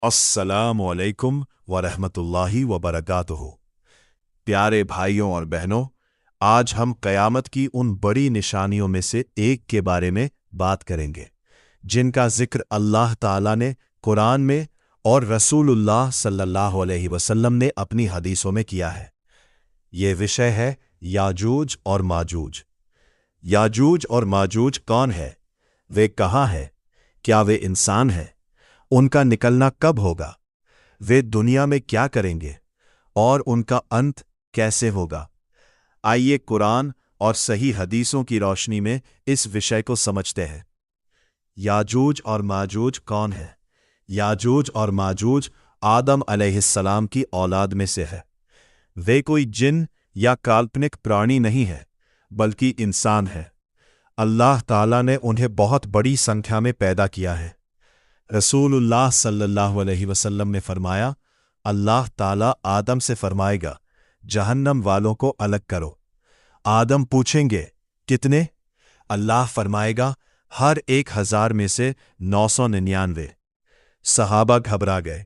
अस्सलामु अलैकुम वरहमतुल्लाहि वबरकातुहू। प्यारे भाइयों और बहनों, आज हम क़यामत की उन बड़ी निशानियों में से एक के बारे में बात करेंगे जिनका जिक्र अल्लाह ताला ने कुरान में और रसूलुल्लाह सल्लल्लाहु अलैहि वसल्लम ने अपनी हदीसों में किया है। ये विषय है याजूज और माजूज। याजूज और माजूज कौन है? वे कहाँ है? क्या वे इंसान हैं? उनका निकलना कब होगा? वे दुनिया में क्या करेंगे और उनका अंत कैसे होगा? आइए कुरान और सही हदीसों की रोशनी में इस विषय को समझते हैं। याजूज और माजूज कौन है? याजूज और माजूज आदम अलैहिस्सलाम की औलाद में से है। वे कोई जिन या काल्पनिक प्राणी नहीं है, बल्कि इंसान है। अल्लाह ताला ने उन्हें बहुत बड़ी संख्या में पैदा किया है। रसूलुल्लाह सल्लल्लाहु अलैहि वसल्लम ने फरमाया, अल्लाह ताला आदम से फरमाएगा, जहन्नम वालों को अलग करो। आदम पूछेंगे, कितने? अल्लाह फरमाएगा, हर 1000 में से 999। सहाबा घबरा गए।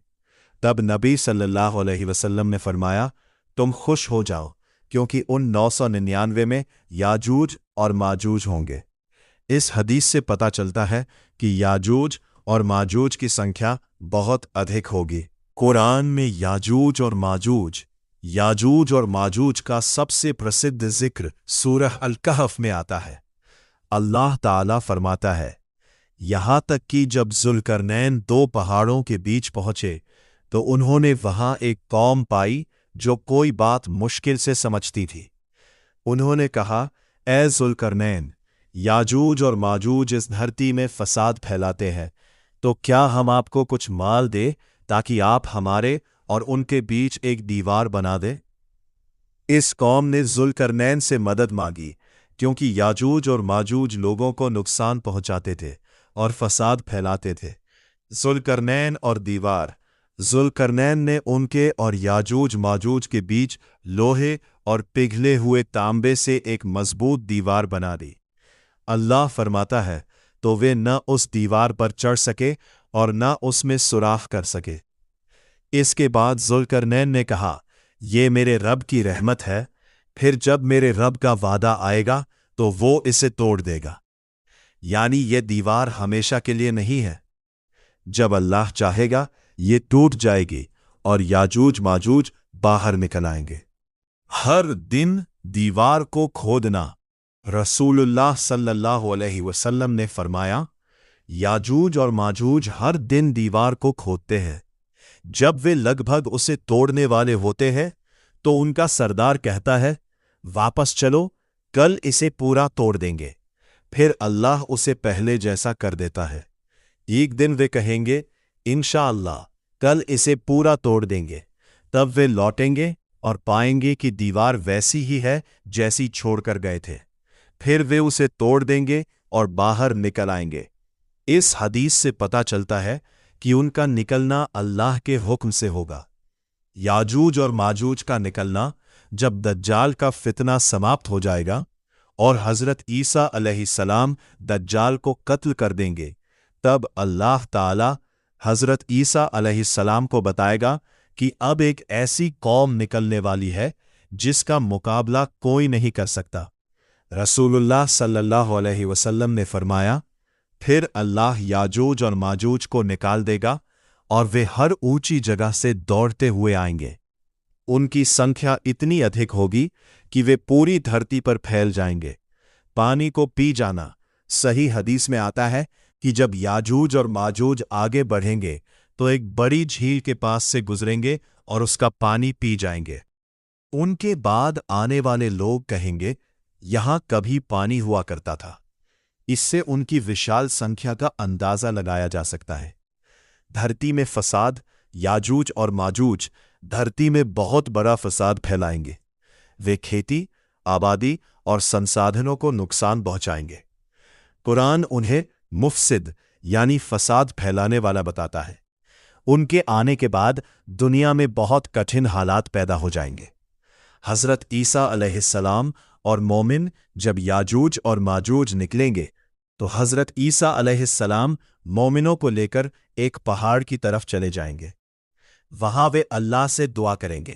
तब नबी सल्लल्लाहु अलैहि वसल्लम ने फरमाया, तुम खुश हो जाओ, क्योंकि उन 999 में याजूज और माजूज होंगे। इस हदीस से पता चलता है कि याजूज और माजूज की संख्या बहुत अधिक होगी। कुरान में याजूज और माजूज का सबसे प्रसिद्ध जिक्र सूरह अल-कहफ में आता है। अल्लाह ताला फरमाता है, यहां तक कि जब जुल्करनैन 2 पहाड़ों के बीच पहुंचे तो उन्होंने वहां एक कौम पाई जो कोई बात मुश्किल से समझती थी। उन्होंने कहा, ए जुल्करनैन, याजूज और माजूज इस धरती में फसाद फैलाते हैं, तो क्या हम आपको कुछ माल दे ताकि आप हमारे और उनके बीच एक दीवार बना दे? इस कौम ने जुल्करनैन से मदद मांगी, क्योंकि याजूज और माजूज लोगों को नुकसान पहुंचाते थे और फसाद फैलाते थे। जुल्करनैन और दीवार। जुल्करनैन ने उनके और याजूज माजूज के बीच लोहे और पिघले हुए तांबे से एक मजबूत दीवार बना दी। अल्लाह फरमाता है, तो वे न उस दीवार पर चढ़ सके और न उसमें सुराख कर सके। इसके बाद जुल्करनैन ने कहा, ये मेरे रब की रहमत है, फिर जब मेरे रब का वादा आएगा तो वो इसे तोड़ देगा। यानी ये दीवार हमेशा के लिए नहीं है। जब अल्लाह चाहेगा ये टूट जाएगी और याजूज माजूज बाहर निकल आएंगे। हर दिन दीवार को खोदना। रसूलुल्लाह सल्लल्लाहु अलैहि वसल्लम ने फरमाया, याजूज और माजूज हर दिन दीवार को खोदते हैं। जब वे लगभग उसे तोड़ने वाले होते हैं तो उनका सरदार कहता है, वापस चलो, कल इसे पूरा तोड़ देंगे। फिर अल्लाह उसे पहले जैसा कर देता है। एक दिन वे कहेंगे, इंशाअल्लाह कल इसे पूरा तोड़ देंगे। तब वे लौटेंगे और पाएंगे कि दीवार वैसी ही है जैसी छोड़कर गए थे। फिर वे उसे तोड़ देंगे और बाहर निकल आएंगे। इस हदीस से पता चलता है कि उनका निकलना अल्लाह के हुक्म से होगा। याजूज और माजूज का निकलना जब दज्जाल का फितना समाप्त हो जाएगा और हजरत ईसा अलैहिस्सलाम दज्जाल को कत्ल कर देंगे, तब अल्लाह ताला हजरत ईसा अलैहिस्सलाम को बताएगा कि अब एक ऐसी कौम निकलने वाली है जिसका मुकाबला कोई नहीं कर सकता। रसूलुल्लाह सल्लल्लाहु अलैहि वसल्लम ने फरमाया, फिर अल्लाह याजूज और माजूज को निकाल देगा और वे हर ऊंची जगह से दौड़ते हुए आएंगे। उनकी संख्या इतनी अधिक होगी कि वे पूरी धरती पर फैल जाएंगे। पानी को पी जाना। सही हदीस में आता है कि जब याजूज और माजूज आगे बढ़ेंगे तो एक बड़ी झील के पास से गुजरेंगे और उसका पानी पी जाएंगे। उनके बाद आने वाले लोग कहेंगे, यहां कभी पानी हुआ करता था। इससे उनकी विशाल संख्या का अंदाजा लगाया जा सकता है। धरती में फसाद। याजूज और माजूज धरती में बहुत बड़ा फसाद फैलाएंगे। वे खेती, आबादी और संसाधनों को नुकसान पहुंचाएंगे। कुरान उन्हें मुफसिद यानी फसाद फैलाने वाला बताता है। उनके आने के बाद दुनिया में बहुत कठिन हालात पैदा हो जाएंगे। हजरत ईसा अलैहिस्सलाम और मोमिन जब याजूज और माजूज निकलेंगे تو حضرت عیسیٰ علیہ السلام مومنوں کو لے کر ایک پہاڑ کی طرف چلے جائیں گے۔ وہاں وہ اللہ سے دعا کریں گے۔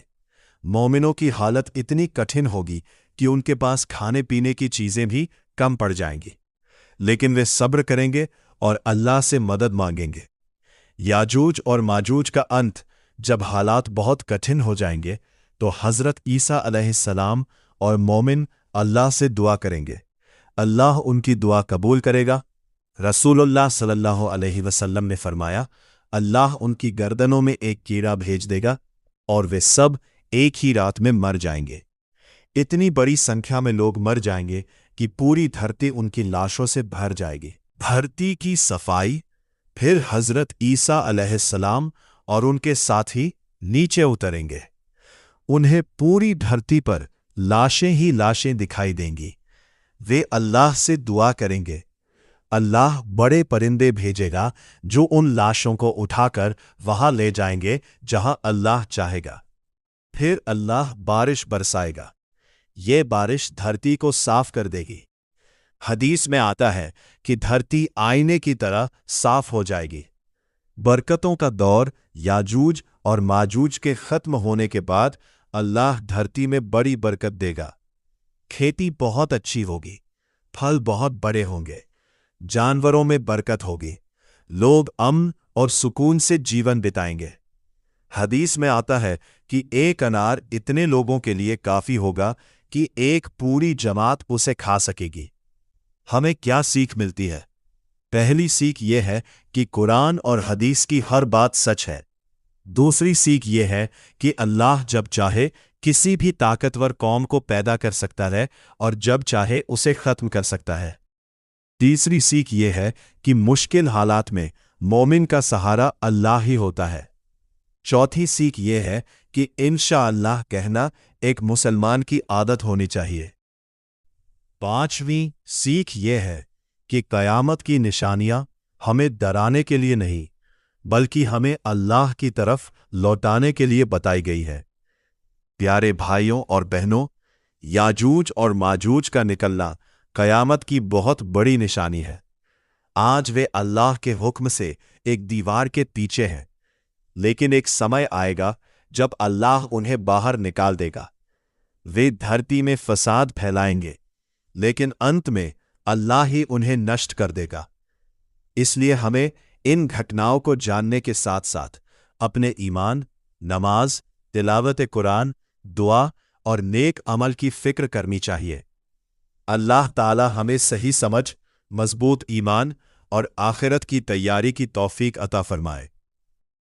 مومنوں کی حالت اتنی کٹھن ہوگی کہ ان کے پاس کھانے پینے کی چیزیں بھی کم پڑ جائیں گی، لیکن وہ صبر کریں گے اور اللہ سے مدد مانگیں گے۔ یاجوج اور ماجوج کا انت جب حالات بہت کٹھن ہو جائیں گے تو حضرت عیسیٰ علیہ السلام اور مومن اللہ سے دعا کریں گے، اللہ ان کی دعا قبول کرے گا۔ رسول اللہ صلی اللہ علیہ وسلم نے فرمایا، اللہ ان کی گردنوں میں ایک کیڑا بھیج دے گا اور وہ سب ایک ہی رات میں مر جائیں گے۔ اتنی بڑی سنکھیا میں لوگ مر جائیں گے کہ پوری دھرتی ان کی لاشوں سے بھر جائے گی۔ دھرتی کی صفائی، پھر حضرت عیسیٰ علیہ السلام اور ان کے ساتھی نیچے اتریں گے۔ انہیں پوری دھرتی پر لاشیں ہی لاشیں دکھائی دیں گی۔ وہ اللہ سے دعا کریں گے، اللہ بڑے پرندے بھیجے گا جو ان لاشوں کو اٹھا کر وہاں لے جائیں گے جہاں اللہ چاہے گا۔ پھر اللہ بارش برسائے گا، یہ بارش دھرتی کو صاف کر دے گی۔ حدیث میں آتا ہے کہ دھرتی آئینے کی طرح صاف ہو جائے گی۔ برکتوں کا دور یاجوج اور ماجوج کے ختم ہونے کے بعد اللہ دھرتی میں بڑی برکت دے گا۔ کھیتی بہت اچھی ہوگی، پھل بہت بڑے ہوں گے، جانوروں میں برکت ہوگی، لوگ امن اور سکون سے جیون بتائیں گے۔ حدیث میں آتا ہے کہ ایک انار اتنے لوگوں کے لیے کافی ہوگا کہ ایک پوری جماعت اسے کھا سکے گی۔ ہمیں کیا سیکھ ملتی ہے؟ پہلی سیکھ یہ ہے کہ قرآن اور حدیث کی ہر بات سچ ہے۔ دوسری سیکھ یہ ہے کہ اللہ جب چاہے کسی بھی طاقتور قوم کو پیدا کر سکتا ہے اور جب چاہے اسے ختم کر سکتا ہے۔ تیسری سیکھ یہ ہے کہ مشکل حالات میں مومن کا سہارا اللہ ہی ہوتا ہے۔ چوتھی سیکھ یہ ہے کہ انشاءاللہ کہنا ایک مسلمان کی عادت ہونی چاہیے۔ پانچویں سیکھ یہ ہے کہ قیامت کی نشانیاں ہمیں ڈرانے کے لیے نہیں بلکہ ہمیں اللہ کی طرف لوٹانے کے لیے بتائی گئی ہے۔ پیارے بھائیوں اور بہنوں، یاجوج اور ماجوج کا نکلنا قیامت کی بہت بڑی نشانی ہے۔ آج وہ اللہ کے حکم سے ایک دیوار کے پیچھے ہیں، لیکن ایک سمے آئے گا جب اللہ انہیں باہر نکال دے گا۔ وہ دھرتی میں فساد پھیلائیں گے، لیکن انت میں اللہ ہی انہیں نشٹ کر دے گا۔ اس لیے ہمیں ان گھٹناؤں کو جاننے کے ساتھ ساتھ اپنے ایمان، نماز، تلاوت قرآن، دعا اور نیک عمل کی فکر کرنی چاہیے۔ اللہ تعالی ہمیں صحیح سمجھ، مضبوط ایمان اور آخرت کی تیاری کی توفیق عطا فرمائے۔